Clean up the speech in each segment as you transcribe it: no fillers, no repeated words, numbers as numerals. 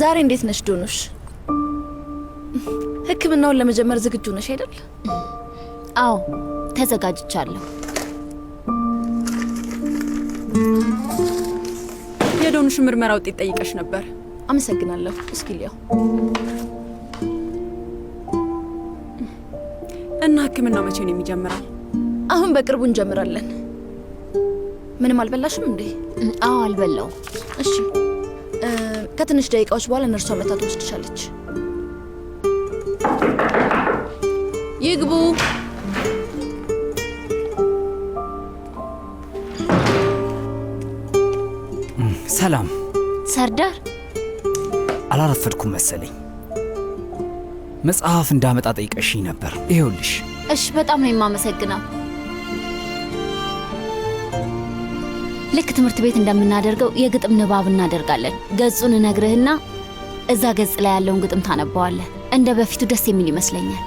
ዛሬ እንዴት ነሽ ዶኑሽ? ሕክምናውን ለመጀመር ዝግጁ ነሽ አይደል? አዎ ተዘጋጅቻለሁ። የዶኑሽ ምርመራ ውጤት ጠይቀሽ ነበር። አመሰግናለሁ። እስኪ ሊያው እና ሕክምናው መቼ ነው የሚጀምረው? አሁን በቅርቡ እንጀምራለን። ምንም አልበላሽም እንዴ? አዎ አልበላው። እሺ ከትንሽ ደቂቃዎች በኋላ ነርሷ መታ ትወስድሻለች። ይግቡ። ሰላም ሰርዳር። አላረፈድኩም መሰለኝ። መጽሐፍ እንዳመጣ ጠይቀሽኝ ነበር። ይኸውልሽ። እሺ በጣም ነው የማመሰግነው። ልክ ትምህርት ቤት እንደምናደርገው የግጥም ንባብ እናደርጋለን። ገጹን እነግርህና እዛ ገጽ ላይ ያለውን ግጥም ታነባዋለህ። እንደ በፊቱ ደስ የሚል ይመስለኛል።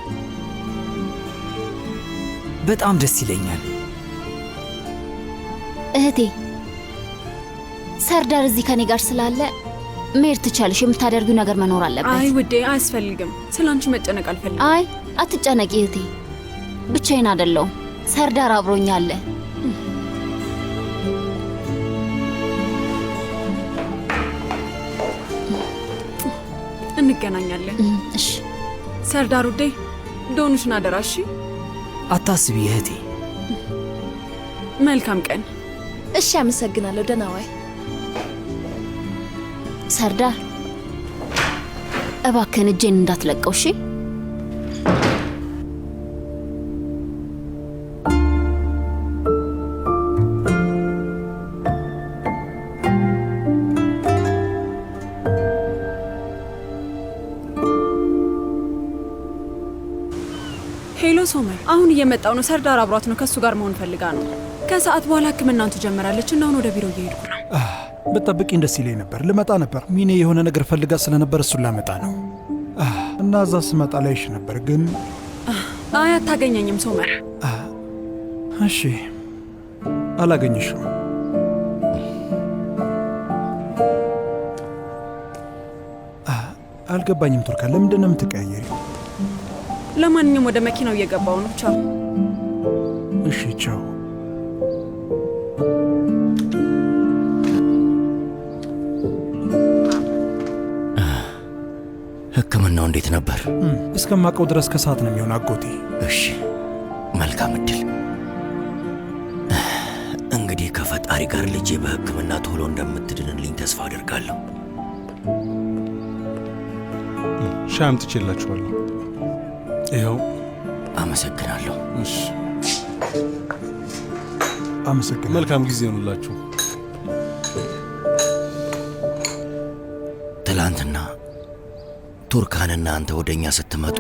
በጣም ደስ ይለኛል። እህቴ ሰርዳር እዚህ ከኔ ጋር ስላለ መሄድ ትቻለሽ። የምታደርጊው ነገር መኖር አለበት። አይ ውዴ አያስፈልግም። ስላንቺ መጨነቅ አልፈልግም። አይ አትጨነቂ እህቴ፣ ብቻዬን አይደለሁም። ሰርዳር አብሮኛል። እንገናኛለን። እሺ ሰርዳር ውዴ፣ ዶኑሽን አደራ። እሺ አታስቢ እህቴ። መልካም ቀን። እሺ አመሰግናለሁ። ደህና ዋይ። ሰርዳር እባክህን እጄን እንዳትለቀው እሺ? ሄሎ ሶመር፣ አሁን እየመጣው ነው። ሰርዳር አብሯት ነው። ከሱ ጋር መሆን ፈልጋ ነው። ከሰዓት በኋላ ሕክምናውን ትጀምራለች እና አሁን ወደ ቢሮ እየሄድኩ ነው። ብትጠብቂኝ ደስ ይለኝ ነበር። ልመጣ ነበር። ሚኔ የሆነ ነገር ፈልጋ ስለነበር እሱን ላመጣ ነው እና እዛ ስመጣ ላይሽ ነበር ግን አይ አታገኘኝም ሶመር። እሺ አላገኘሽም። አልገባኝም ቱርካ፣ ለምንድን ነው የምትቀያየሪው? ለማንኛውም ወደ መኪናው እየገባው ነው። ቻው። እሺ ቻው። ሕክምናው እንዴት ነበር? እስከማውቀው ድረስ ከሰዓት ነው የሚሆን አጎቴ። እሺ መልካም እድል። እንግዲህ ከፈጣሪ ጋር ልጄ በሕክምና ቶሎ እንደምትድንልኝ ተስፋ አደርጋለሁ። ሻይ አምጥቼላችኋለሁ። ይኸው። አመሰግናለሁ። እሺ አመሰግናለሁ። መልካም ጊዜ ይሁንላችሁ። ትላንትና ቱርካንና አንተ ወደኛ ስትመጡ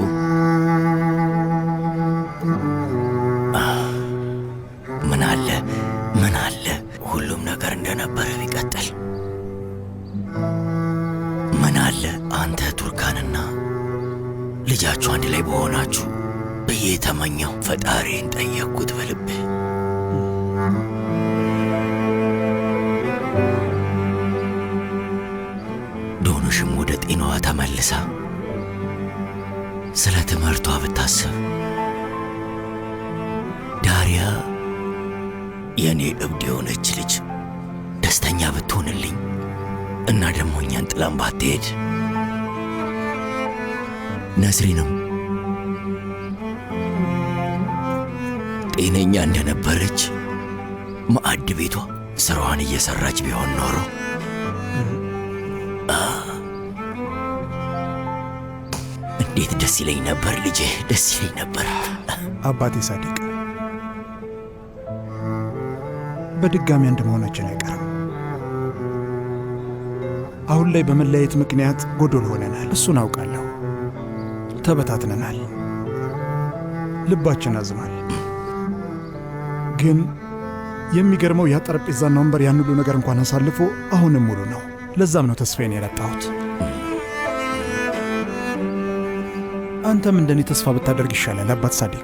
ምን አለ ሁሉም ነገር እንደነበረ ቢቀጥል። ምን አለ አንተ ቱርካንና ልጃችሁ አንድ ላይ በሆናችሁ ብዬ ተመኘው። ፈጣሪን ጠየቅኩት በልቤ። ዶኑሽም ወደ ጤናዋ ተመልሳ ስለ ትምህርቷ ብታስብ፣ ዳሪያ የእኔ እብድ የሆነች ልጅ ደስተኛ ብትሆንልኝ እና ደግሞ እኛን ጥላን ባትሄድ፣ ነስሪንም ጤነኛ እንደነበረች ማዕድ ቤቷ ስራዋን እየሰራች ቢሆን ኖሮ እንዴት ደስ ይለኝ ነበር ልጄ፣ ደስ ይለኝ ነበር። አባቴ ሳዲቅ፣ በድጋሚ አንድ መሆናችን አይቀርም። አሁን ላይ በመለያየት ምክንያት ጎዶል ሆነናል። እሱን አውቃለሁ። ተበታትነናል። ልባችን አዝኗል። ግን የሚገርመው ያ ጠረጴዛና ወንበር ያን ሁሉ ነገር እንኳን አሳልፎ አሁንም ሙሉ ነው። ለዛም ነው ተስፋዬን የረጣሁት። አንተም እንደኔ ተስፋ ብታደርግ ይሻላል አባት ሳዲቅ።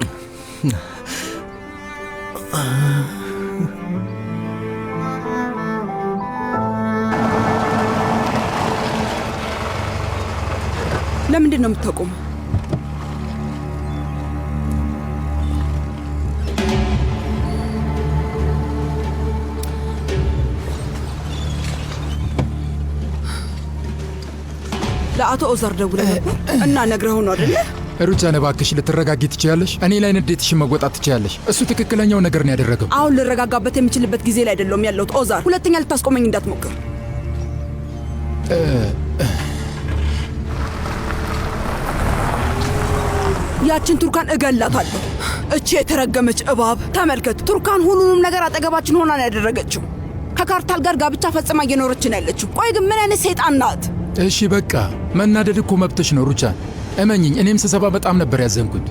ለምንድን ነው የምታቆመው? ለአቶ ኦዛር ደውለህ ነበር እና ነግረኸው ነው አይደለ? ሩቻን እባክሽ ልትረጋጊ ትችያለሽ? እኔ ላይ ንዴትሽን መወጣት ትችያለሽ። እሱ ትክክለኛው ነገር ነው ያደረገው። አሁን ልረጋጋበት የምችልበት ጊዜ ላይ አይደለም ያለሁት ኦዛር። ሁለተኛ ልታስቆመኝ እንዳትሞክር። ያችን ቱርካን እገላታለሁ። እቺ የተረገመች እባብ ተመልከት። ቱርካን ሁሉንም ነገር አጠገባችን ሆና ነው ያደረገችው። ከካርታል ጋር ጋብቻ ፈጽማ እየኖረች ነው ያለችው። ቆይ ግን ምን አይነት ሰይጣን ናት? እሺ በቃ መናደድ እኮ መብትሽ ነው ሩቻን። እመኝኝ፣ እኔም ስሰባ በጣም ነበር ያዘንኩት።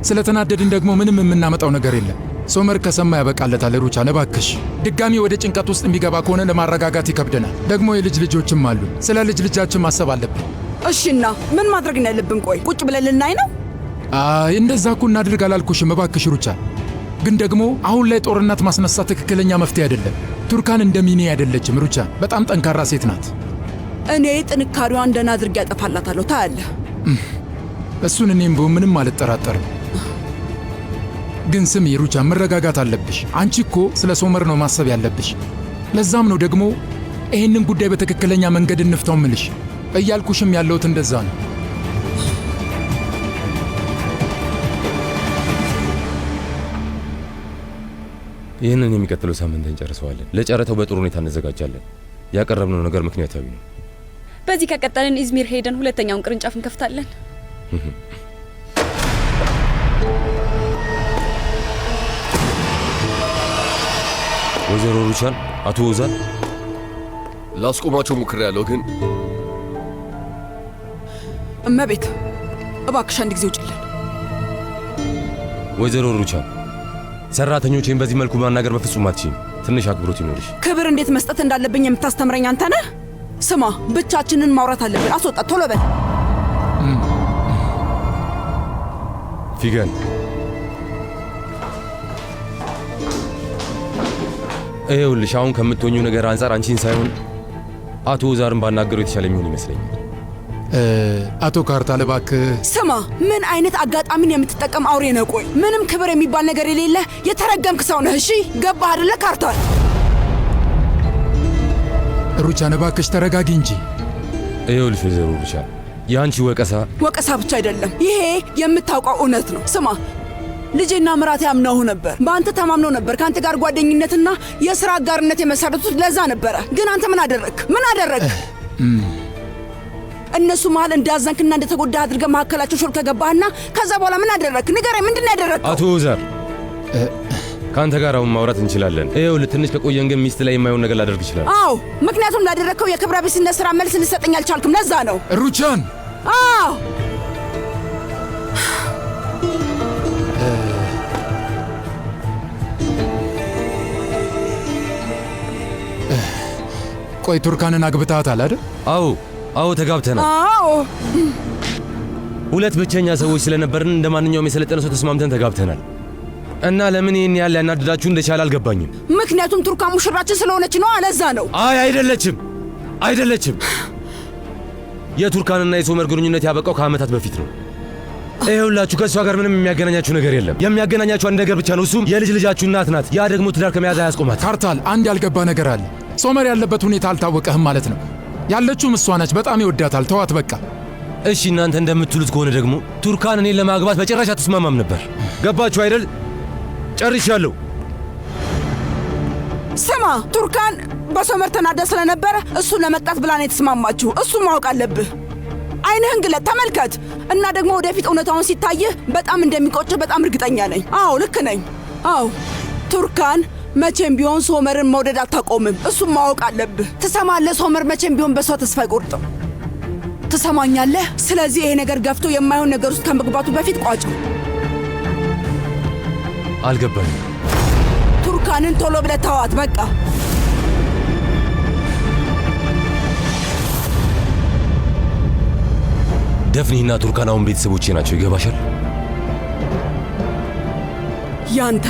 ስለተናደድን ደግሞ ምንም የምናመጣው ነገር የለም። ሶመር ከሰማ ያበቃለታል። ሩቻን እባክሽ፣ ድጋሚ ወደ ጭንቀት ውስጥ የሚገባ ከሆነ ለማረጋጋት ይከብደናል። ደግሞ የልጅ ልጆችም አሉ። ስለ ልጅ ልጃችን ማሰብ አለብን። እሺና ምን ማድረግ ነው ያለብን? ቆይ ቁጭ ብለን ልናይ ነው? አይ እንደዛ እኮ እናድርግ አላልኩሽም። እባክሽ ሩቻን፣ ግን ደግሞ አሁን ላይ ጦርነት ማስነሳት ትክክለኛ መፍትሄ አይደለም። ቱርካን እንደ ሚኔ አይደለችም። ሩቻን በጣም ጠንካራ ሴት ናት። እኔ ጥንካሬዋን እንደና አድርጌ ያጠፋላታለሁ። ታያለህ። እሱን እኔም ብሆን ምንም አልጠራጠርም። ግን ስሚ ሩቻን፣ መረጋጋት አለብሽ። አንቺ እኮ ስለ ሶመር ነው ማሰብ ያለብሽ። ለዛም ነው ደግሞ ይህንን ጉዳይ በትክክለኛ መንገድ እንፍታው ምልሽ። እያልኩሽም ያለሁት እንደዛ ነው። ይህንን የሚቀጥለው ሳምንት እንጨርሰዋለን። ለጨረታው በጥሩ ሁኔታ እንዘጋጃለን። ያቀረብነው ነገር ምክንያታዊ ነው። በዚህ ከቀጠልን ኢዝሚር ሄደን ሁለተኛውን ቅርንጫፍ እንከፍታለን። ወይዘሮ ሩቻን፣ አቶ ኦዛር ላስቆማቸው ሞክሬያለሁ፣ ግን እመቤት እባክሽ አንድ ጊዜ ውጭልን። ወይዘሮ ሩቻን፣ ሰራተኞቼን በዚህ መልኩ ማናገር በፍጹም አትችይም። ትንሽ አክብሮት ይኖርሽ። ክብር እንዴት መስጠት እንዳለብኝ የምታስተምረኝ አንተ ነህ። ስማ፣ ብቻችንን ማውራት አለብን። አስወጣት፣ ቶሎ በል። ፊገን፣ ይኸውልሽ አሁን ከምትሆኚው ነገር አንጻር አንቺን ሳይሆን አቶ ኦዛርን ባናገረው የተሻለ የሚሆን ይመስለኛል። አቶ ካርታል እባክህ ስማ፣ ምን አይነት አጋጣሚን የምትጠቀም አውሬ ነህ? ቆይ ምንም ክብር የሚባል ነገር የሌለ የተረገምክ ሰው ነህ። እሺ ገባህ አይደለ ካርታል? ሩቻን እባክሽ ተረጋጊ እንጂ። ይኸውልሽ ወይዘሮ ሩቻን፣ የአንቺ ወቀሳ ብቻ አይደለም፣ ይሄ የምታውቀው እውነት ነው። ስማ፣ ልጄና ምራቴ አምነው ነበር፣ በአንተ ተማምነው ነበር ከአንተ ጋር ጓደኝነትና የሥራ አጋርነት የመሰረቱት። ለዛ ነበረ። ግን አንተ ምን አደረግ? እነሱ መሃል እንዳዘንክና እንደተጎዳህ አድርገህ መካከላቸው ሾልከ ገባህና ከዛ በኋላ ምን አደረግ? ንገረኝ፣ ምንድን ነው ያደረግከው? አቶ ኦዛር፣ ከአንተ ጋር አሁን ማውራት እንችላለን። ይኸውልህ ትንሽ ከቆየን ግን ሚስት ላይ የማይሆን ነገር ላደርግ ይችላል። አዎ፣ ምክንያቱም ላደረግከው የክብረ ቢስነት ሥራ መልስ ልሰጠኝ አልቻልክም። ለዛ ነው። ሩቻን፣ አዎ ቆይ ቱርካንን አግብተሃታል አይደል? አዎ ተጋብተናል። አዎ ሁለት ብቸኛ ሰዎች ስለነበርን እንደ ማንኛውም የሰለጠነ ሰው ተስማምተን ተጋብተናል። እና ለምን ይህን ያህል ያናድዳችሁ እንደቻለ አልገባኝም። ምክንያቱም ቱርካን ሙሽራችን ስለሆነች ነው። አለዛ ነው። አይደለችም። የቱርካንና የሶመር ግንኙነት ያበቃው ከዓመታት በፊት ነው። ይኸውላችሁ ከእሷ ጋር ምንም የሚያገናኛችሁ ነገር የለም። የሚያገናኛችሁ አንድ ነገር ብቻ ነው፣ እሱም የልጅ ልጃችሁ እናት ናት። ያ ደግሞ ትዳር ከመያዝ አያስቆማት። ካርታል፣ አንድ ያልገባ ነገር አለ። ሶመር ያለበት ሁኔታ አልታወቀህም ማለት ነው። ያለችውም እሷ ነች። በጣም ይወዳታል። ተዋት በቃ። እሺ እናንተ እንደምትሉት ከሆነ ደግሞ ቱርካን እኔን ለማግባት በጭራሽ አትስማማም ነበር። ገባችሁ አይደል? ጨርሻለሁ። ስማ፣ ቱርካን በሶመር ተናዳ ስለነበረ እሱን ለመቅጣት ብላ ነው የተስማማችሁ። እሱን ማወቅ አለብህ። ዓይንህን ግለጥ፣ ተመልከት። እና ደግሞ ወደፊት እውነታውን ሲታይህ በጣም እንደሚቆጭህ በጣም እርግጠኛ ነኝ። አዎ ልክ ነኝ። አዎ ቱርካን መቼም ቢሆን ሶመርን መውደድ አታቆምም። እሱም ማወቅ አለብህ። ትሰማለህ? ሶመር መቼም ቢሆን በሷ ተስፋ አይቆርጥም። ትሰማኛለህ? ስለዚህ ይሄ ነገር ገፍቶ የማይሆን ነገር ውስጥ ከመግባቱ በፊት ቋጭው። አልገባኝም። ቱርካንን ቶሎ ብለህ ተዋት በቃ። ደፍኒና ቱርካን አሁን ቤተሰቦቼ ናቸው። ይገባሻል? ያንተ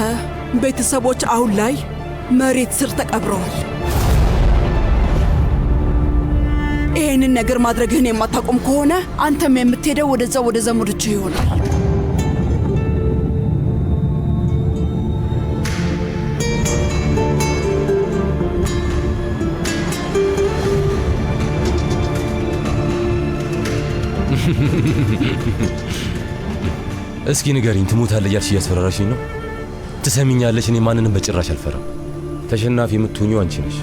ቤተሰቦች አሁን ላይ መሬት ስር ተቀብረዋል። ይሄንን ነገር ማድረግህን የማታቆም ከሆነ አንተም የምትሄደው ወደዛ ወደ ዘመዶችህ ይሆናል። እስኪ ንገሪኝ፣ ትሞታለህ እያልሽ እያስፈራራሽኝ ነው? ትሰሚኛለሽ? እኔ ማንንም በጭራሽ አልፈራም። ተሸናፊ የምትሆኚው አንቺ ነሽ።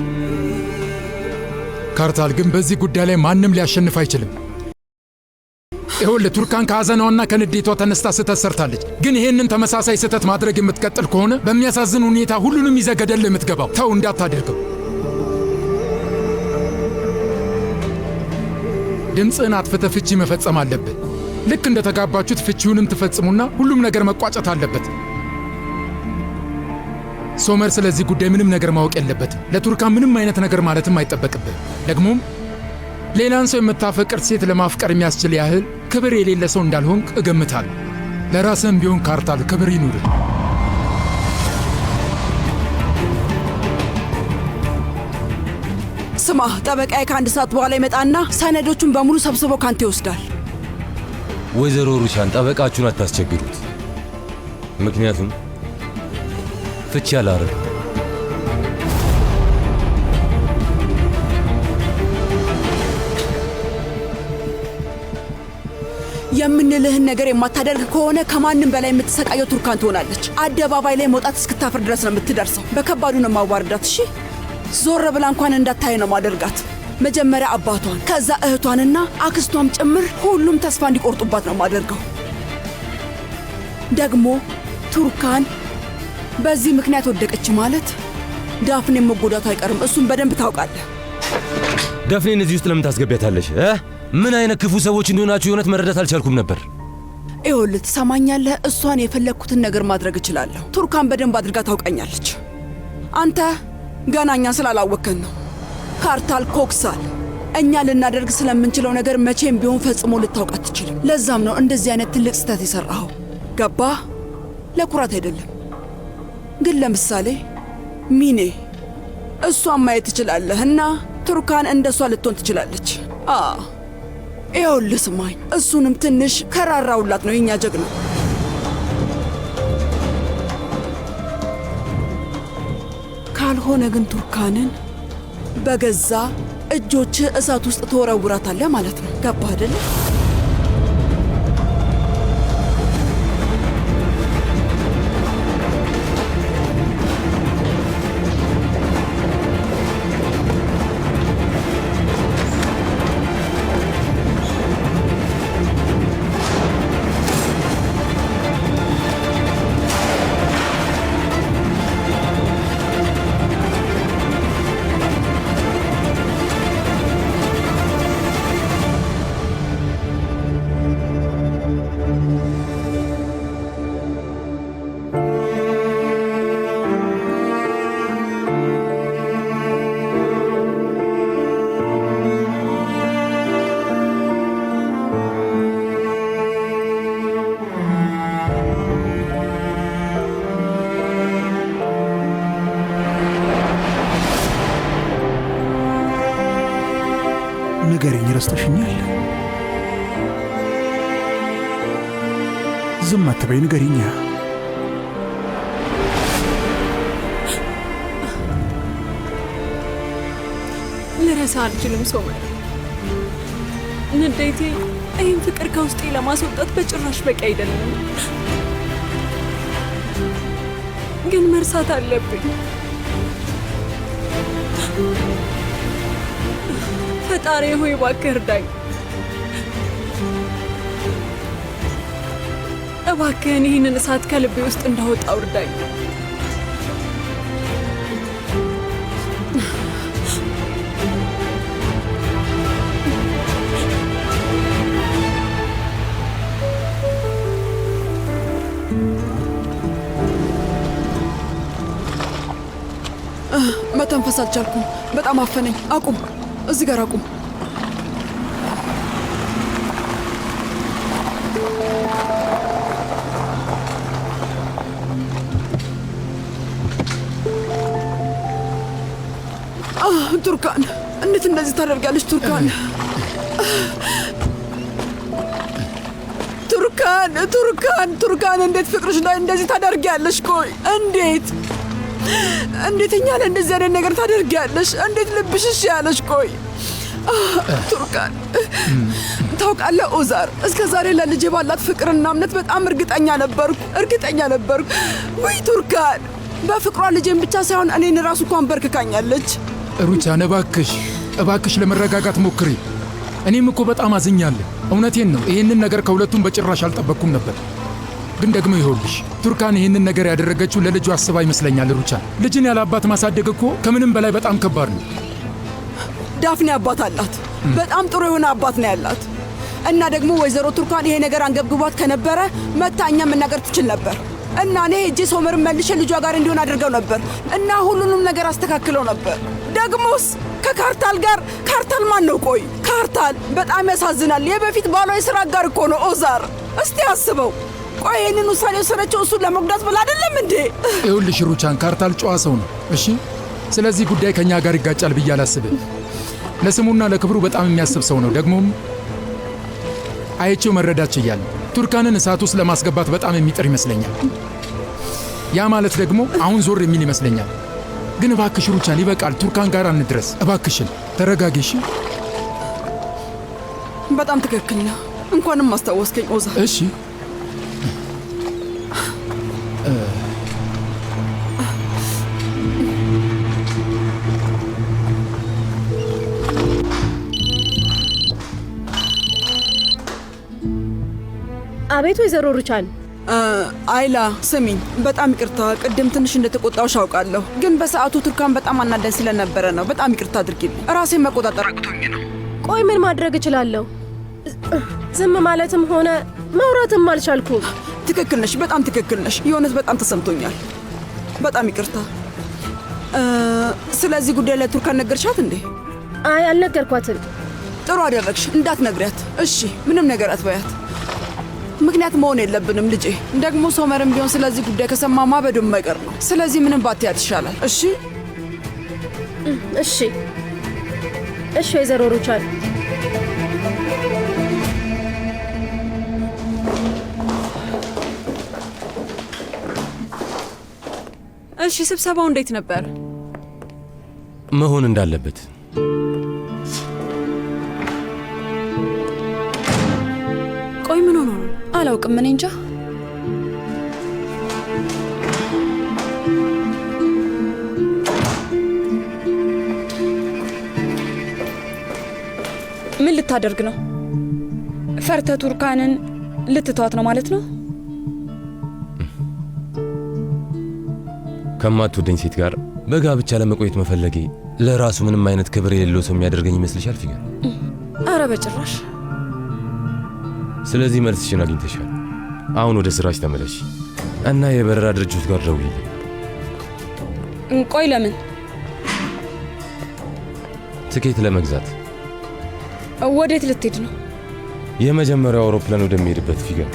ካርታል ግን በዚህ ጉዳይ ላይ ማንም ሊያሸንፍ አይችልም። ይኸውልህ ቱርካን ከሐዘናዋና ከንዴቷ ተነስታ ስህተት ሰርታለች። ግን ይሄንን ተመሳሳይ ስህተት ማድረግ የምትቀጥል ከሆነ በሚያሳዝን ሁኔታ ሁሉንም ይዘህ ገደል የምትገባው። ተው፣ እንዳታደርገው። ድምፅህን አጥፍተህ ፍቺ መፈጸም አለብህ። ልክ እንደ ተጋባችሁት ፍቺውንም ትፈጽሙና ሁሉም ነገር መቋጨት አለበት። ሶመር ስለዚህ ጉዳይ ምንም ነገር ማወቅ የለበትም። ለቱርካን ምንም አይነት ነገር ማለትም አይጠበቅብህ። ደግሞም ሌላን ሰው የምታፈቅር ሴት ለማፍቀር የሚያስችል ያህል ክብር የሌለ ሰው እንዳልሆንክ እገምታለሁ። ለራስህም ቢሆን ካርታል ክብር ይኑርህ። ስማ፣ ጠበቃዬ ከአንድ ሰዓት በኋላ ይመጣና ሰነዶቹን በሙሉ ሰብስቦ ካንተ ይወስዳል። ወይዘሮ ሩቻን ጠበቃችሁን አታስቸግሩት፣ ምክንያቱም ፍቺ አላረግ። የምንልህን ነገር የማታደርግ ከሆነ ከማንም በላይ የምትሰቃየው ቱርካን ትሆናለች። አደባባይ ላይ መውጣት እስክታፍር ድረስ ነው የምትደርሰው። በከባዱ ነው ማዋርዳት። እሺ፣ ዞር ብላ እንኳን እንዳታይ ነው ማደርጋት። መጀመሪያ አባቷን፣ ከዛ እህቷንና አክስቷም ጭምር ሁሉም ተስፋ እንዲቆርጡባት ነው ማደርገው። ደግሞ ቱርካን በዚህ ምክንያት ወደቀች ማለት ዳፍኔን መጎዳቱ አይቀርም። እሱን በደንብ ታውቃለህ። ዳፍኔን እዚህ ውስጥ ለምን ታስገቢያታለሽ? ምን አይነት ክፉ ሰዎች እንደሆናችሁ የእውነት መረዳት አልቻልኩም ነበር። ይኸውልህ ትሰማኛለህ? እሷን የፈለግኩትን ነገር ማድረግ እችላለሁ። ቱርካን በደንብ አድርጋ ታውቃኛለች። አንተ ገና እኛ ስላላወከን ነው። ካርታል ኮክሳል እኛ ልናደርግ ስለምንችለው ነገር መቼም ቢሆን ፈጽሞ ልታውቅ አትችልም። ለዛም ነው እንደዚህ አይነት ትልቅ ስህተት የሠራኸው። ገባህ? ለኩራት አይደለም ግን ለምሳሌ ሚኔ እሷን ማየት ትችላለህ እና ቱርካን እንደሷ ልትሆን ትችላለች። ይኸውልህ ስማኝ፣ እሱንም ትንሽ ከራራውላት ነው የኛ ጀግና። ካልሆነ ግን ቱርካንን በገዛ እጆችህ እሳት ውስጥ ትወረውራታለህ ማለት ነው። ገባህ አይደለ? ንገሪኝ፣ ረስተሽኛል? ዝም አትበይ፣ ንገሪኛ። ልረሳ አልችልም ሶመር። ንዴቴ ይህን ፍቅር ከውስጤ ለማስወጣት በጭራሽ በቂ አይደለም፣ ግን መርሳት አለብኝ። ፈጣሪ ሆይ እባክህ እርዳኝ። እባክህን ይህንን እሳት ከልቤ ውስጥ እንዳወጣው እርዳኝ። መተንፈስ አልቻልኩም። በጣም አፈነኝ። አቁም፣ እዚህ ጋር አቁም። ቱርካን እንዴት እንደዚህ ታደርጋለች ቱርካን? ቱርካን እንዴት ፍቅርሽ ላይ እንደዚህ ታደርጊያለሽ? ቆይ እንዴት እኛ ላይ እንደዚህ አይነት ነገር ታደርጊያለሽ? እንዴት ልብሽሽ ያለሽ? ቆይ ቱርካን ታውቃለህ ኦዛር፣ እስከ ዛሬ ለልጄ ባላት ፍቅርና እምነት በጣም እርግጠኛ ነበርኩ። ወይ ቱርካን በፍቅሯ ልጄን ብቻ ሳይሆን እኔን ራሱ እንኳን በርክካኛለች። ሩቻን እባክሽ ለመረጋጋት ሞክሪ። እኔም እኮ በጣም አዝኛለሁ። እውነቴን ነው። ይህንን ነገር ከሁለቱም በጭራሽ አልጠበቅኩም ነበር። ግን ደግሞ ይኸውልሽ ቱርካን ይህንን ነገር ያደረገችው ለልጁ አስባ ይመስለኛል። ሩቻን ልጅን ያለ አባት ማሳደግ እኮ ከምንም በላይ በጣም ከባድ ነው። ዳፍኔ አባት አላት። በጣም ጥሩ የሆነ አባት ነው ያላት። እና ደግሞ ወይዘሮ ቱርካን ይሄ ነገር አንገብግቧት ከነበረ መታ እኛ መናገር ትችል ነበር። እና እኔ ሄጄ ሶመርን መልሼ ልጇ ጋር እንዲሆን አድርገው ነበር እና ሁሉንም ነገር አስተካክለው ነበር። ደግሞስ ከካርታል ጋር ካርታል ማን ነው? ቆይ ካርታል በጣም ያሳዝናል። የበፊት ባሏ የሥራ አጋር እኮ ነው ኦዛር። እስቲ አስበው። ቆይ ይህንን ውሳኔ ወሰነችው እሱን ለመጉዳት ብላ አይደለም እንዴ? ይኸውልሽ ሩቻን ካርታል ጨዋ ሰው ነው። እሺ ስለዚህ ጉዳይ ከእኛ ጋር ይጋጫል ብዬ አላስብም። ለስሙና ለክብሩ በጣም የሚያስብ ሰው ነው። ደግሞም አይቼው መረዳት ችያለሁ። ቱርካንን እሳት ውስጥ ለማስገባት በጣም የሚጥር ይመስለኛል። ያ ማለት ደግሞ አሁን ዞር የሚል ይመስለኛል። ግን እባክሽ ሩቻን ይበቃል። ቱርካን ጋር አንድረስ። እባክሽን ተረጋጊሽ። በጣም ትክክል ነው። እንኳንም ማስታወስከኝ ኦዛ። እሺ አቤት ወይዘሮ ሩቻን። አይላ ስሚኝ፣ በጣም ይቅርታ። ቅድም ትንሽ እንደተቆጣሁሽ አውቃለሁ፣ ግን በሰዓቱ ቱርካን በጣም አናዳኝ ስለነበረ ነው። በጣም ይቅርታ አድርጊልኝ። ራሴን መቆጣጠር አቅቶኝ ነው። ቆይ ምን ማድረግ እችላለሁ? ዝም ማለትም ሆነ ማውራትም አልቻልኩም። ትክክል ነሽ፣ በጣም ትክክል ነሽ። የእውነት በጣም ተሰምቶኛል። በጣም ይቅርታ። ስለዚህ ጉዳይ ለቱርካን ነገርሻት እንዴ? አይ አልነገርኳትም። ጥሩ አደረግሽ። እንዳትነግሪያት እሺ። ምንም ነገር አትበያት። ምክንያት መሆን የለብንም ልጄ። ደግሞ ሶመርም ቢሆን ስለዚህ ጉዳይ ከሰማ ማበዱ የማይቀር ነው። ስለዚህ ምንም ባትያት ይሻላል። እሺ እሺ እሺ ወይዘሮ ሩቻን። እሺ ስብሰባው እንዴት ነበር? መሆን እንዳለበት ቆይ ምን ሆኖ ነው? አላውቅም። እኔ እንጃ። ምን ልታደርግ ነው? ፈርተ ቱርካንን ልትተዋት ነው ማለት ነው? ከማትወደኝ ሴት ጋር በጋብቻ ለመቆየት መፈለጌ ለራሱ ምንም አይነት ክብር የሌለው ሰው የሚያደርገኝ ይመስልሻል ፊገር? አረ በጭራሽ። ስለዚህ መልስሽን አግኝተሻል። አሁን ወደ ስራሽ ተመለሽ እና የበረራ ድርጅት ጋር ደውዪልኝ። ቆይ ለምን? ትኬት ለመግዛት። ወዴት ልትሄድ ነው? የመጀመሪያው አውሮፕላን ወደሚሄድበት ፊገር።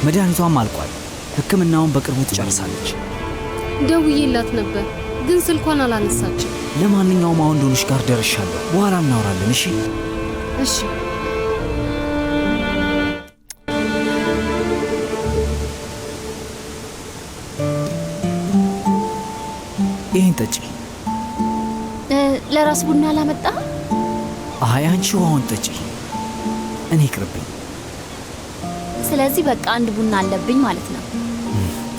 መድኃኒቷም አልቋል። ሕክምናውን በቅርቡ ትጨርሳለች። ደውዬላት ነበር፣ ግን ስልኳን አላነሳችም። ለማንኛውም አሁን ዶኑሽ ጋር ደርሻለሁ። በኋላ እናወራለን። እሺ እሺ። ይህን ጠጪ። ለራስ ቡና አላመጣ? አይ አንቺ ውሃውን ጠጪ፣ እኔ ይቅርብኝ። ስለዚህ በቃ አንድ ቡና አለብኝ ማለት ነው።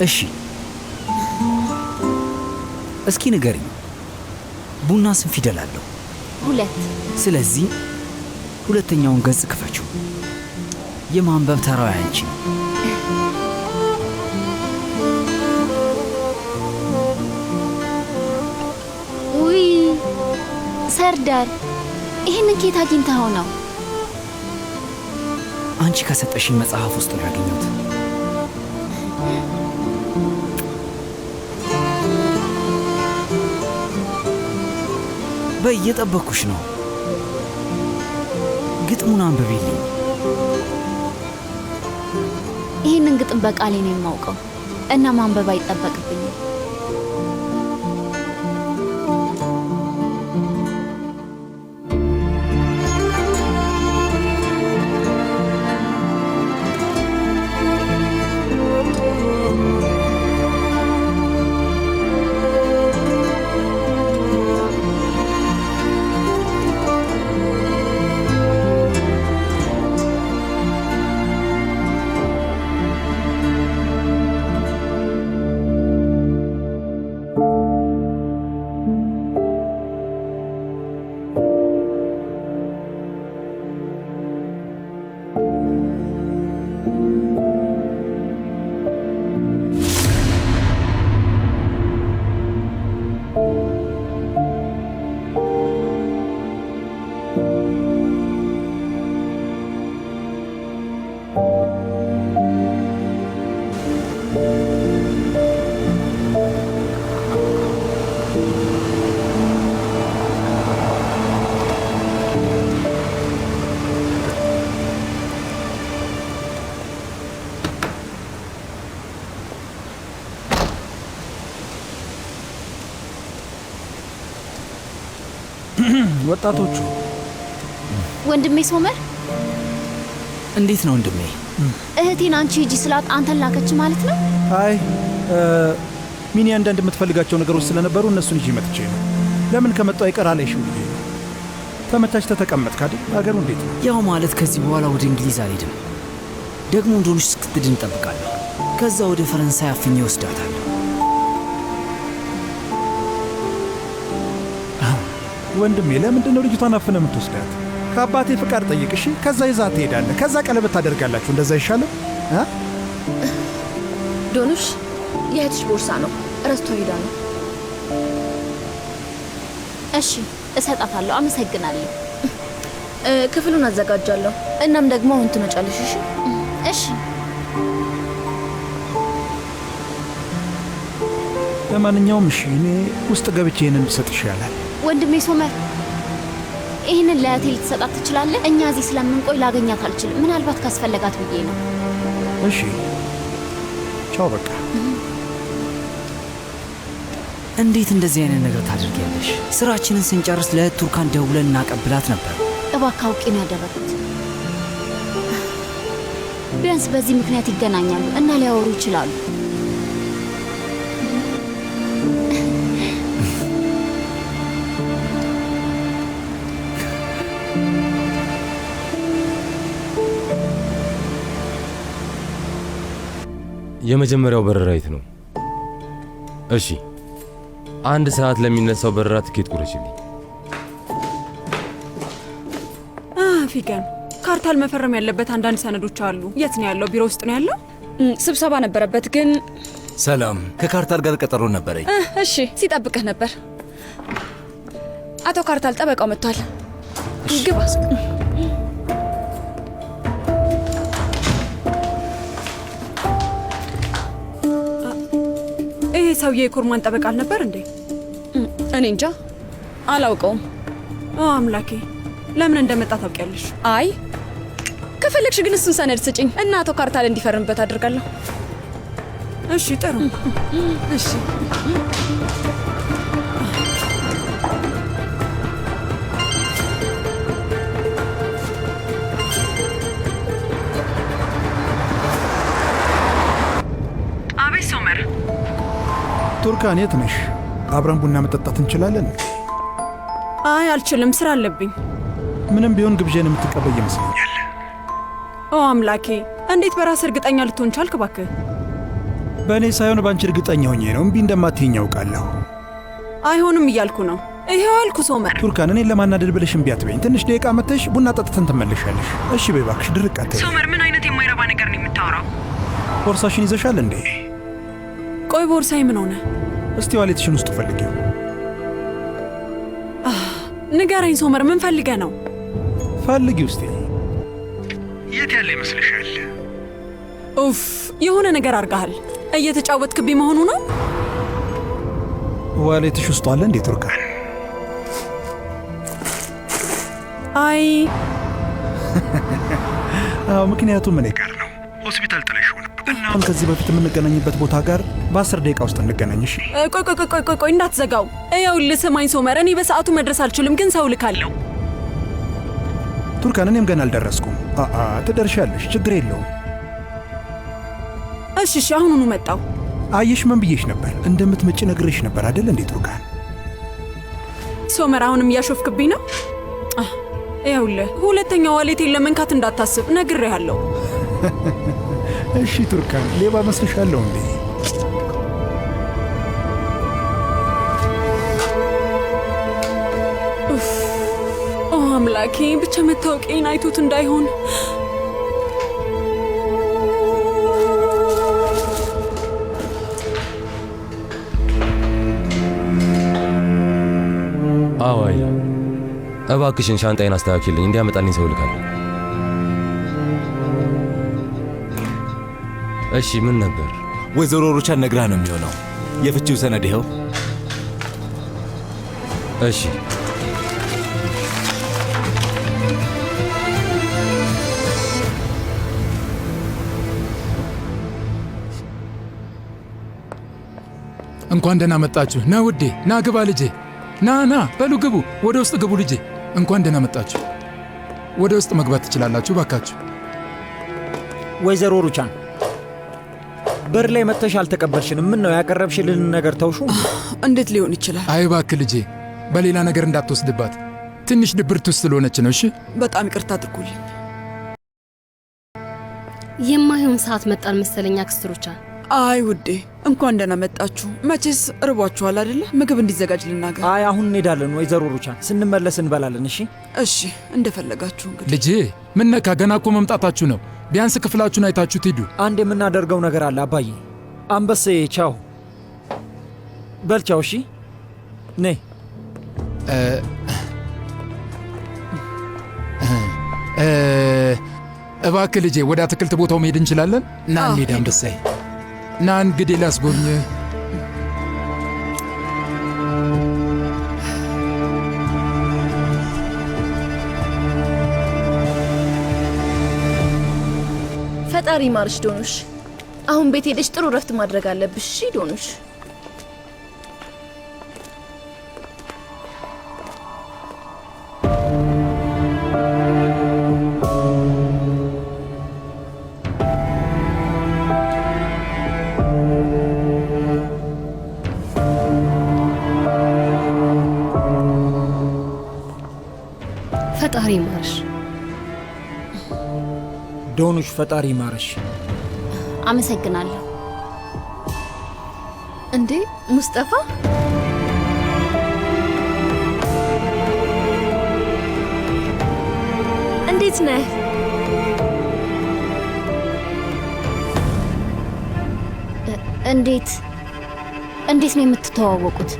እሺ እስኪ ንገሪኝ፣ ቡና ስንት ፊደል አለው? 2። ስለዚህ ሁለተኛውን ገጽ ክፈችው። የማንበብ ተራው ያንቺ ነው። ውይ ሰርዳር፣ ይህንን ኬት አግኝተኸው ነው? አንቺ ከሰጠሽኝ መጽሐፍ ውስጥ ነው ያገኘሁት። በየጠበኩሽ ነው። ግጥሙን አንብቤልኝ። ይህንን ግጥም በቃሌ ነው የማውቀው እና ማንበብ አይጠበቅብኝም። ወጣቶቹ ወንድሜ ሶመር፣ እንዴት ነው ወንድሜ? እህቴን አንቺ ሂጂ ስላት አንተን ላከች ማለት ነው? አይ ሚኒ አንዳንድ የምትፈልጋቸው ነገሮች ስለነበሩ እነሱን ይዤ መጥቼ ነው። ለምን ከመጣሁ አይቀር አላይሽም ብዬ ነው። ተመቻችተህ ተቀመጥክ አይደል? አገሩ እንዴት ነው? ያው ማለት ከዚህ በኋላ ወደ እንግሊዝ አልሄድም። ደግሞ ዶኑሽ እስክትድን እንጠብቃለሁ። ከዛ ወደ ፈረንሳይ አፍኜ ወስዳታለሁ። ወንድሜ ለምንድን ነው ልጅቷን አፍነህ የምትወስዳት? ከአባቴ ፍቃድ ጠይቅ እሺ። ከዛ ይዛት ትሄዳለህ። ከዛ ቀለበት ታደርጋላችሁ። እንደዛ ይሻላል። ዶኑሽ የእህትሽ ቦርሳ ነው፣ ረስቶ ሄዳ ነው። እሺ እሰጣታለሁ። አመሰግናለሁ። ክፍሉን አዘጋጃለሁ። እናም ደግሞ አሁን ትመጫለሽ። እሺ እሺ። ለማንኛውም እሺ፣ እኔ ውስጥ ገብቼ ይህንን ብሰጥ ይሻላል። ወንድሜ ሶመር፣ ይህንን ለእህቴ ልትሰጣት ትችላለህ? እኛ እዚህ ስለምንቆይ ላገኛት አልችልም። ምናልባት ካስፈለጋት ብዬ ነው። እሺ ቻው። በቃ እንዴት እንደዚህ አይነት ነገር ታደርጊያለሽ? ስራችንን ስንጨርስ ለእህት ቱርካን ደውለን እናቀብላት ነበር። እባክህ አውቄ ነው ያደረጉት። ቢያንስ በዚህ ምክንያት ይገናኛሉ እና ሊያወሩ ይችላሉ። የመጀመሪያው በረራ የት ነው? እሺ 1 ሰዓት ለሚነሳው በረራ ትኬት ቁረጭልኝ። ፊገን፣ ካርታል መፈረም ያለበት አንዳንድ ሰነዶች አሉ። የት ነው ያለው? ቢሮ ውስጥ ነው ያለው። ስብሰባ ነበረበት ግን። ሰላም፣ ከካርታል ጋር ቀጠሮ ነበረኝ። እሺ፣ ሲጠብቅህ ነበር። አቶ ካርታል ጠበቃው መጥቷል። ግባ። ይሄ ሰውዬ የኮርማን ጠበቃ አልነበር እንዴ? እኔ እንጃ፣ አላውቀውም። አምላኬ፣ ለምን እንደመጣ ታውቂያለሽ? አይ ከፈለግሽ ግን እሱን ሰነድ ስጭኝ እና አቶ ካርታል እንዲፈርምበት አድርጋለሁ። እሺ ጥሩ። እሺ ቱርካን የት ነሽ? አብረን ቡና መጠጣት እንችላለን? አይ አልችልም፣ ስራ አለብኝ። ምንም ቢሆን ግብዣን የምትቀበል ይመስለኛል። ኦ አምላኬ፣ እንዴት በራስ እርግጠኛ ልትሆን ቻልክ? እባክህ በእኔ ሳይሆን በአንቺ እርግጠኛ ሆኜ ነው። እምቢ እንደማትይኝ ያውቃለሁ። አይሆንም እያልኩ ነው። ይሄው አልኩ ሶመር። ቱርካን፣ እኔን ለማናደድ ብለሽ እምቢ አትበይኝ። ትንሽ ደቂቃ መተሽ ቡና ጠጥተን ትመለሻለሽ። እሺ በይ እባክሽ፣ ድርቅ አትበይ። ሶመር፣ ምን አይነት የማይረባ ነገር ነው የምታወራው? ቦርሳሽን ይዘሻል እንዴ? ቆይ ቦርሳዬ ምን ሆነ? እስቲ ዋሌትሽን ውስጥ ፈልጊው። ንገረኝ ሶመር፣ ምን ፈልገህ ነው? ፈልጊው እስቲ። የት ያለ ይመስልሻል? ኡፍ፣ የሆነ ነገር አድርገሃል። እየተጫወትክብኝ መሆኑ ነው? ዋሌትሽ ውስጥ አለ እንዴ ቱርካን? አይ አዎ፣ ምክንያቱም እኔ ጋር ነው። ሆስፒታል ጥለሽው ነው እና አሁን ከዚህ በፊት የምንገናኝበት ቦታ ጋር በ10 ደቂቃ ውስጥ እንገናኝሽ። ቆይ እንዳትዘጋው። ይኸውልህ ስማኝ ሶመር፣ እኔ በሰዓቱ መድረስ አልችልም፣ ግን ሰው ልካለሁ። ቱርካን፣ እኔም ገና አልደረስኩም። ትደርሻለሽ፣ ችግር የለውም። እሺ፣ አሁኑኑ መጣው። አየሽ፣ ምን ብዬሽ ነበር? እንደምትመጪ ነግሬሽ ነበር አይደል እንዴ ቱርካን? ሶመር፣ አሁንም እያሾፍክብኝ ነው። ይኸውልህ ሁለተኛ ዋሌቴን ለመንካት እንዳታስብ ነግሬሃለሁ። እሺ ቱርካን፣ ሌባ መስልሻለሁ እንዴ? ኦ አምላኬ፣ ብቻ መታወቂያን አይቶት እንዳይሆን። አዋይ፣ እባክሽን ሻንጣዬን አስተካክልኝ፣ እንዲያመጣልኝ ሰው ልካለሁ። እሺ ምን ነበር? ወይዘሮ ሩቻን ነግራ ነው የሚሆነው። የፍቺው ሰነድ ይኸው። እሺ እንኳን ደህና መጣችሁ። ና ውዴ፣ ና ግባ ልጄ። ና በሉ ግቡ፣ ወደ ውስጥ ግቡ ልጄ። እንኳን ደህና መጣችሁ። ወደ ውስጥ መግባት ትችላላችሁ ባካችሁ። ወይዘሮ ሩቻን በር ላይ መጥተሽ አልተቀበልሽንም። ምን ነው ያቀረብሽልን ነገር ተውሹ? እንዴት ሊሆን ይችላል? አይ እባክህ ልጄ፣ በሌላ ነገር እንዳትወስድባት። ትንሽ ድብርት ውስጥ ስለሆነች ነው። እሺ በጣም ይቅርታ አድርጉልኝ። የማይሆን ሰዓት መጣን መሰለኝ አክስት ሩቻን። አይ ውዴ፣ እንኳን ደህና መጣችሁ። መቼስ ርቧችኋል አይደለ? ምግብ እንዲዘጋጅ ልናገር? አይ አሁን እንሄዳለን ወይዘሮ ሩቻን፣ ስንመለስ እንበላለን። እሺ እንደፈለጋችሁ። እንግዲህ ልጄ፣ ምን ነካ? ገና እኮ መምጣታችሁ ነው። ቢያንስ ክፍላችሁን አይታችሁት ሂዱ። አንድ የምናደርገው ነገር አለ አባዬ። አንበሴ ቻው በልቻው። እሺ ነይ። እባክህ ልጄ፣ ወደ አትክልት ቦታው መሄድ እንችላለን? ና እንሂድ አንበሳዬ። ና እንግዲህ ላስጎብኝህ። ፈጣሪ ማርሽ ዶኑሽ። አሁን ቤት ሄደሽ ጥሩ ረፍት ማድረግ አለብሽ። እሺ ዶኑሽ። ፈጣሪ ማርሽ ዶኑሽ። ፈጣሪ ማርሽ። አመሰግናለሁ። እንዴ ሙስጠፋ፣ እንዴት ነህ? እንዴት ነው የምትተዋወቁት?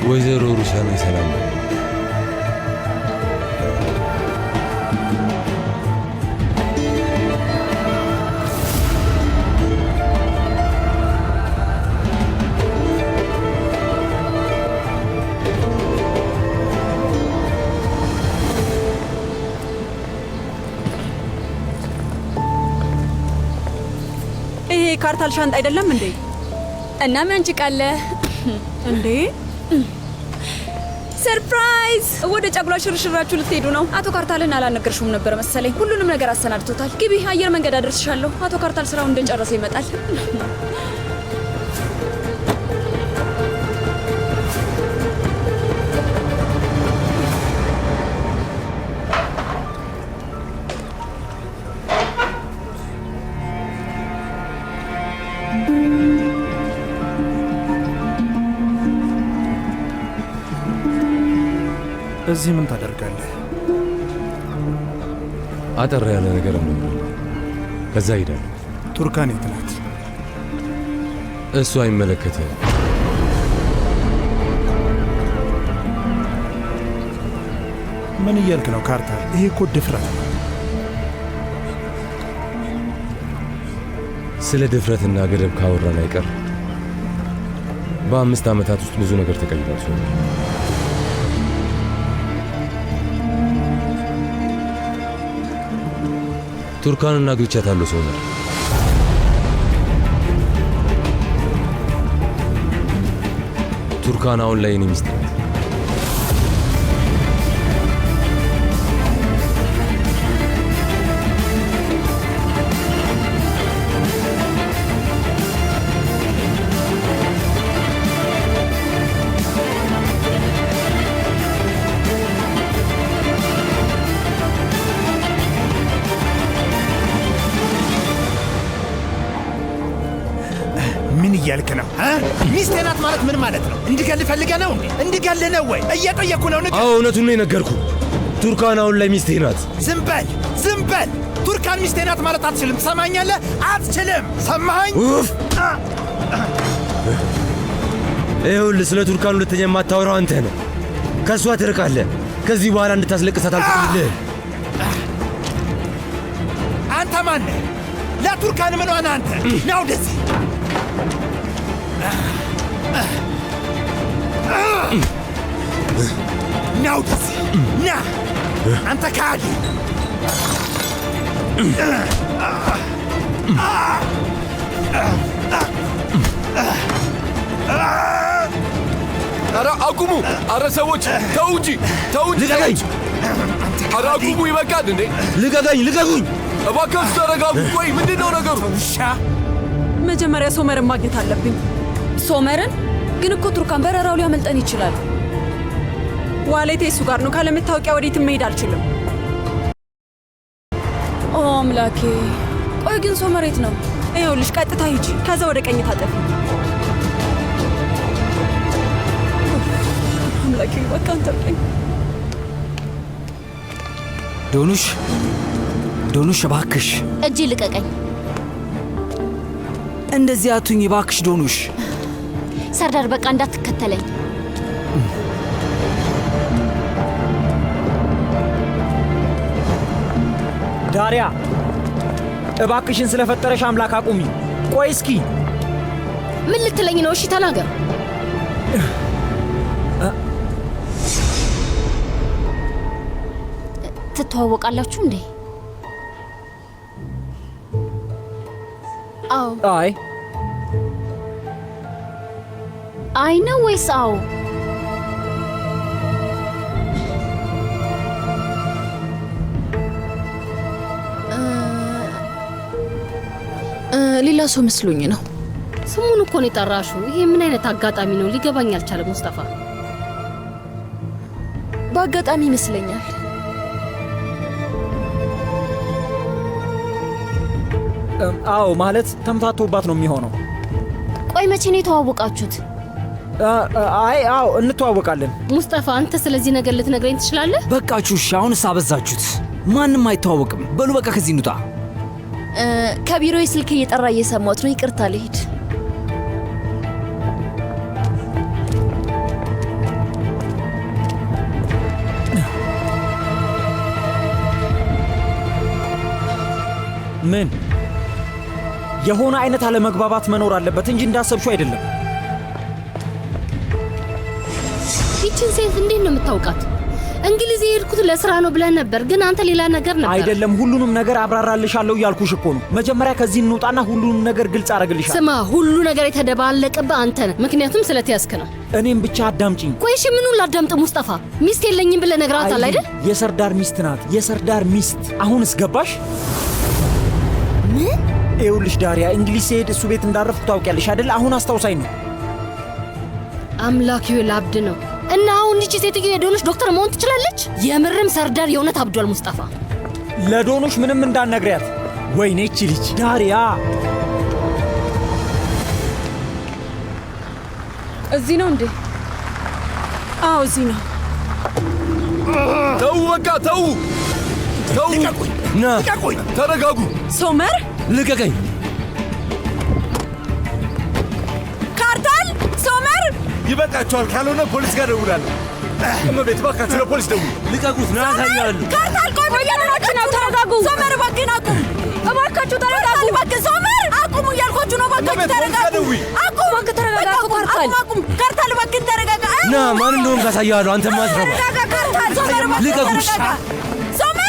ወይዘሮ ሩሲያና ሰላም ነው። ይሄ ካርታል ሻንጣ አይደለም እንዴ? እና መንጭቃለ እንዴ? ሰርፕራይዝ! ወደ ጨጉላ ሽርሽራችሁ ልትሄዱ ነው? አቶ ካርታልን አላነገርሽውም ነበር መሰለኝ። ሁሉንም ነገር አሰናድቶታል። ግቢ፣ አየር መንገድ አደርስሻለሁ። አቶ ካርታል ስራውን እንደጨረሰ ይመጣል። እዚህ ምን ታደርጋለህ? አጠር ያለ ነገር ነው። ከዛ ሄዳለሁ። ቱርካን የት ናት? እሱ አይመለከትም። ምን እያልክ ነው ካርታል? ይሄ እኮ ድፍረት ነው። ስለ ድፍረትና ገደብ ካወራን አይቀር በ5 ዓመታት ውስጥ ብዙ ነገር ተቀይሯል። ሰው ቱርካንና ግብቻታለሁ። ሰው ነው ቱርካን አሁን ላይ የኔ ሚስት ናት። ምን እያልክ ነው? ሚስቴ ናት ማለት ምን ማለት ነው? እንድገል ፈልገህ ነው እንዴ? እንድገል ነው ወይ? እየጠየኩ ነው። ንገር። አዎ እውነቱን ነው የነገርኩ። ቱርካን አሁን ላይ ሚስቴ ናት። ዝም በል፣ ዝም በል። ቱርካን ሚስቴ ናት ማለት አትችልም። ትሰማኛለህ? አትችልም። ሰማኸኝ? ይኸውልህ ስለ ቱርካን ሁለተኛ የማታወራው አንተ ነህ። ከእሷ ትርቃለህ። ከዚህ በኋላ እንድታስለቅሳት አልፈቅድልህም። አንተ ማነህ? ለቱርካን ምን ሆነ አንተ? ና ወደዚህ። ና ወደዚህ ና። አንተ ካዲ! ኧረ አቁሙ! ኧረ ሰዎች ተው እንጂ ተው እንጂ! ልቀቀኝ! ኧረ አቁሙ! ይበቃል እንዴ! ልቀቀኝ! ልቀቁኝ! እባካችሁ ተረጋጉ። ቆይ ምንድን ነው ነገሩ? ውሻ! መጀመሪያ ሶመርን ማግኘት አለብኝ። ሶመርን? ግን እኮ ቱርካን በረራው ሊያመልጠን ይችላል። ዋሌቴ እሱ ጋር ነው። ካለመታወቂያ ወዴትም መሄድ አልችልም። ኦ አምላኬ! ቆይ ግን ሶመር የት ነው? ይኸውልሽ ቀጥታ ሂጂ፣ ከዛ ወደ ቀኝ ታጠፊ። አምላኬ በቃ አንተ ቀኝ። ዶኑሽ፣ ዶኑሽ እባክሽ እጄ ልቀቀኝ። እንደዚህ አቱኝ እባክሽ ዶኑሽ። ሰርዳር በቃ እንዳትከተለኝ። ዳሪያ እባክሽን ስለፈጠረሽ አምላክ አቁሚ። ቆይ እስኪ ምን ልትለኝ ነው? እሺ ተናገር። ትተዋወቃላችሁ እንዴ? አዎ። አይ ነው ወይስ አዎ? ሌላ ሰው መስሎኝ ነው። ስሙን እኮ ነው የጠራሽው። ይሄ ምን አይነት አጋጣሚ ነው? ሊገባኝ አልቻለም ሙስጠፋ። በአጋጣሚ ይመስለኛል። አዎ ማለት ተምታቶባት ነው የሚሆነው። ቆይ መቼ ነው የተዋወቃችሁት? አዎ እንተዋወቃለን። ሙስጠፋ አንተ ስለዚህ ነገር ልትነግረኝ ትችላለህ? በቃችሁ እሺ፣ አሁንስ አበዛችሁት። ማንም አይተዋወቅም። በሉ በቃ ከዚህ እንውጣ። ከቢሮዬ ስልክ እየጠራ እየሰማሁት ነው። ይቅርታ ልሂድ። ምን? የሆነ አይነት አለመግባባት መኖር አለበት እንጂ እንዳሰብሽው አይደለም። ይችን ሴት እንዴት ነው የምታውቃት? እንግሊዝ የሄድኩት ለስራ ነው ብለህ ነበር፣ ግን አንተ ሌላ ነገር ነበር። አይደለም፣ ሁሉንም ነገር አብራራልሻለሁ እያልኩሽ እኮ ነው። መጀመሪያ ከዚህ እንውጣና ሁሉንም ነገር ግልጽ አረግልሻለሁ። ስማ፣ ሁሉ ነገር የተደባለቀብህ አንተ ነህ፣ ምክንያቱም ስለተያዝክ ነው። እኔም ብቻ አዳምጪኝ። ቆይ እሺ፣ ምኑን ላዳምጥ? ሙስጠፋ ሚስት የለኝም ብለህ ነግራታል አይደል? የሰርዳር ሚስት ናት፣ የሰርዳር ሚስት። አሁንስ ገባሽ? ምን? ይኸውልሽ ዳሪያ፣ እንግሊዝ ሲሄድ እሱ ቤት እንዳረፍኩ ታውቂያለሽ አይደል? አሁን አስታውሳኝ ነው። አምላኪው ላብድ ነው። እና አሁን ይቺ ሴትዮ የዶኖሽ ዶክተር መሆን ትችላለች? የምርም ሰርዳር የእውነት አብዷል ሙስጠፋ። ለዶኖሽ ምንም እንዳትነግሪያት። ወይኔ እቺ ልጅ ዳሪያ። እዚህ ነው እንዴ? አዎ እዚህ ነው። ተው በቃ ተው ተው። ልቀቁኝ! ና ልቀቁኝ! ተረጋጉ። ሶመር ልቀቀኝ! ካርታል! ሶመር ይበቃችኋል፣ ካልሆነ ፖሊስ ጋር ደውላለሁ። እመቤት እባካችሁ ለፖሊስ ደውሉ። ልቀቁት! ና ታያለሁ። ካርታል! ቆይ በየነራችሁ ነው። ተረጋጉ። ሶመር እባክህን አቁም! እባካችሁ ተረጋጉ። እባክህ ሶመር አቁሙ እያልኳችሁ ነው። እባካችሁ ተረጋጉ። አቁም! እባክህ ተረጋጋ። ካርታል አቁም! ካርታል እባክህን ተረጋጋ። ና ማን እንደሆንክ አሳያለሁ። አንተ ማትረባ። ካርታል ሶመር ልቀቁሽ! ሶመር!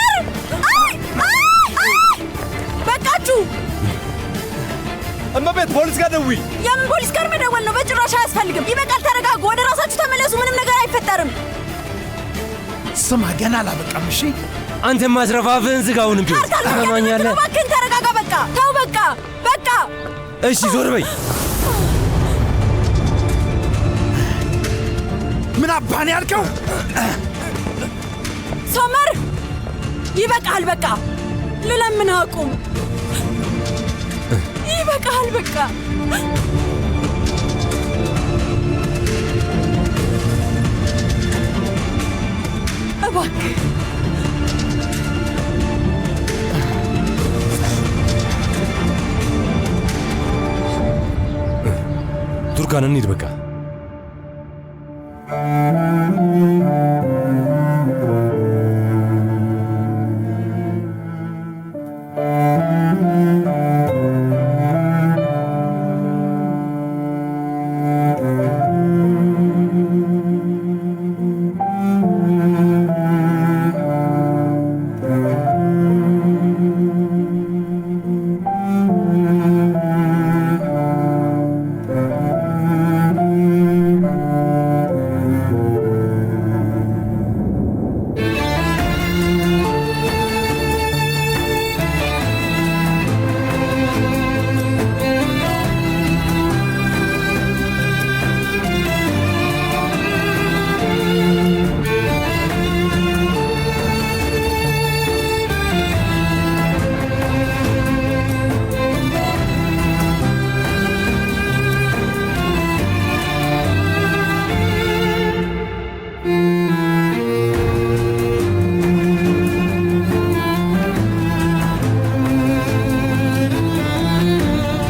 በቃችሁ! እመቤት ፖሊስ ጋር ደውይ። የምን ፖሊስ ጋር መደወል ነው? በጭራሽ አያስፈልግም። ይበቃል። ተረጋጉ። ወደ ራሳችሁ ተመለሱ። ምንም ነገር አይፈጠርም። ስማ፣ ገና አላበቃም። እሺ አንተ ማስረፋፍህን ዝጋውንም ቢሆን ትሰማኛለህ? እባክህን ተረጋጋ። በቃ ተው። በቃ በቃ። እሺ ዞር በይ። ምን አባን ያልከው? ሶመር ይበቃል። በቃ ልለምን አቁም። ይበቃል። በቃ እባክህ ቱርካን እንሂድ በቃ።